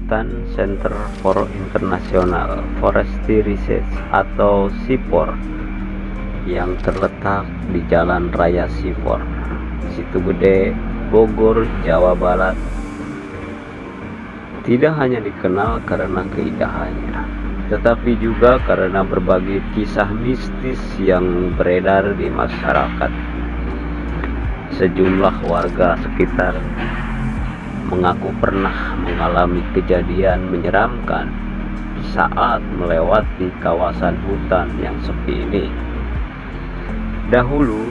Hutan Center for International Forestry Research atau SIFOR yang terletak di Jalan Raya SIFOR, Situgede, Bogor, Jawa Barat. Tidak hanya dikenal karena keindahannya, tetapi juga karena berbagai kisah mistis yang beredar di masyarakat. Sejumlah warga sekitar mengaku pernah mengalami kejadian menyeramkan saat melewati kawasan hutan yang sepi ini. Dahulu,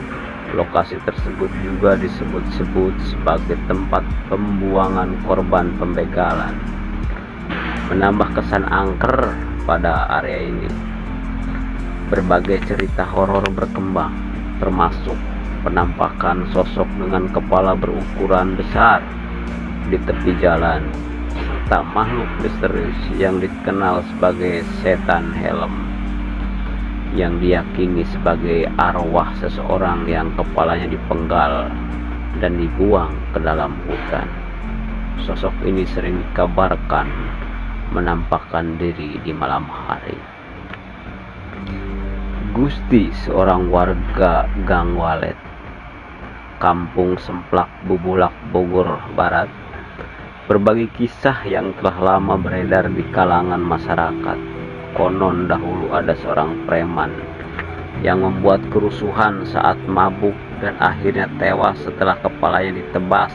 lokasi tersebut juga disebut-sebut sebagai tempat pembuangan korban pembegalan, menambah kesan angker pada area ini. Berbagai cerita horor berkembang, termasuk penampakan sosok dengan kepala berukuran besar di tepi jalan, serta makhluk misterius yang dikenal sebagai setan helm, yang diyakini sebagai arwah seseorang yang kepalanya dipenggal dan dibuang ke dalam hutan. Sosok ini sering dikabarkan menampakkan diri di malam hari. Gusti, seorang warga Gang Walet, Kampung Semplak, Bubulak, Bogor Barat, berbagi kisah yang telah lama beredar di kalangan masyarakat. Konon dahulu ada seorang preman yang membuat kerusuhan saat mabuk dan akhirnya tewas setelah kepalanya ditebas.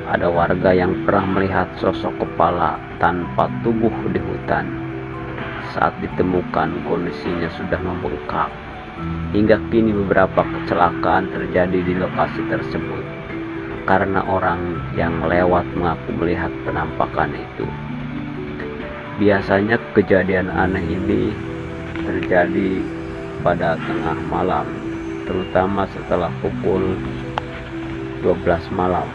Ada warga yang pernah melihat sosok kepala tanpa tubuh di hutan. Saat ditemukan, kondisinya sudah membengkak. Hingga kini beberapa kecelakaan terjadi di lokasi tersebut karena orang yang lewat mengaku melihat penampakan itu. Biasanya kejadian aneh ini terjadi pada tengah malam, terutama setelah pukul 12 malam,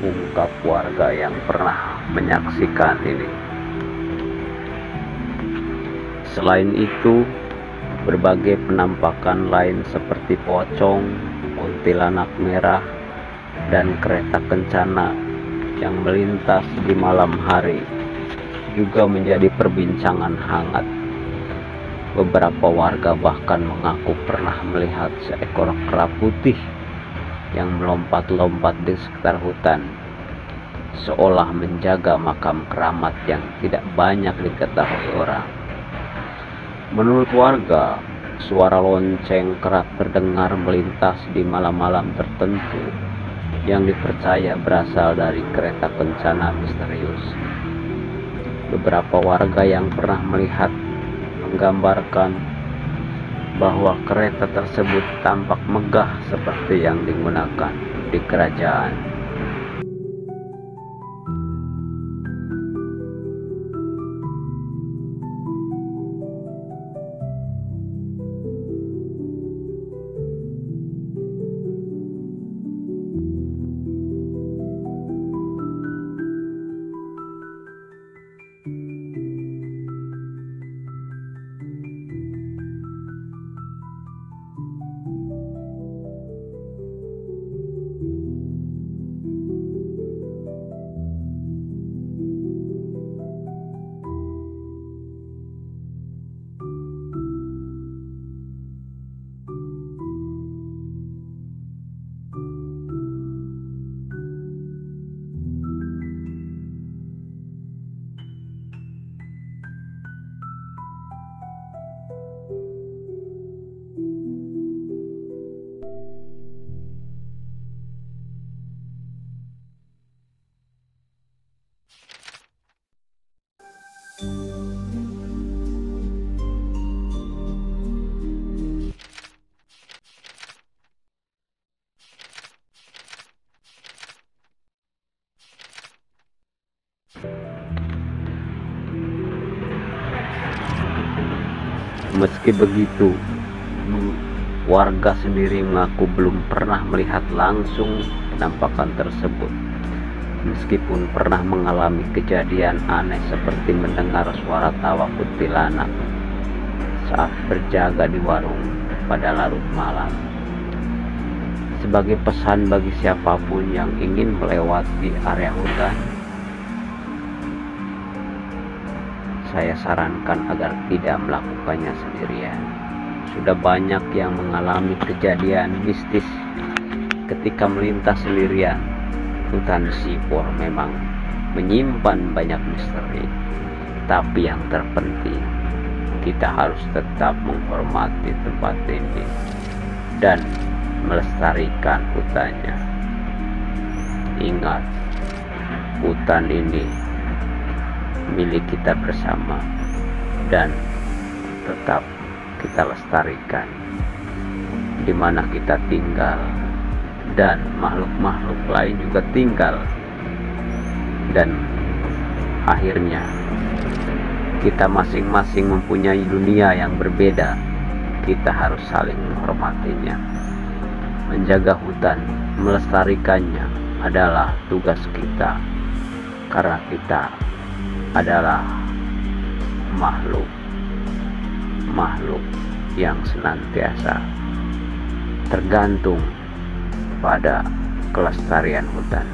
ungkap warga yang pernah menyaksikan ini. Selain itu, berbagai penampakan lain seperti pocong, kuntilanak merah, dan kereta kencana yang melintas di malam hari juga menjadi perbincangan hangat. Beberapa warga bahkan mengaku pernah melihat seekor kera putih yang melompat-lompat di sekitar hutan, seolah menjaga makam keramat yang tidak banyak diketahui orang. Menurut warga, suara lonceng kerap terdengar melintas di malam-malam tertentu yang dipercaya berasal dari kereta kencana misterius. Beberapa warga yang pernah melihat menggambarkan bahwa kereta tersebut tampak megah seperti yang digunakan di kerajaan. Meski begitu, warga sendiri mengaku belum pernah melihat langsung penampakan tersebut, meskipun pernah mengalami kejadian aneh seperti mendengar suara tawa kuntilanak saat berjaga di warung pada larut malam. Sebagai pesan bagi siapapun yang ingin melewati area hutan, saya sarankan agar tidak melakukannya sendirian. Sudah banyak yang mengalami kejadian mistis ketika melintas sendirian. Hutan Sipur memang menyimpan banyak misteri, tapi yang terpenting kita harus tetap menghormati tempat ini dan melestarikan hutannya. Ingat, hutan ini milik kita bersama dan tetap kita lestarikan di mana kita tinggal, dan makhluk-makhluk lain juga tinggal, dan akhirnya kita masing-masing mempunyai dunia yang berbeda. Kita harus saling menghormatinya. Menjaga hutan, melestarikannya adalah tugas kita, karena kita adalah makhluk yang senantiasa tergantung pada kelestarian hutan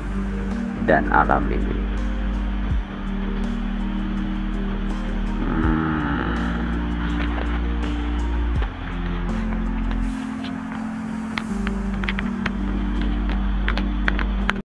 dan alam ini.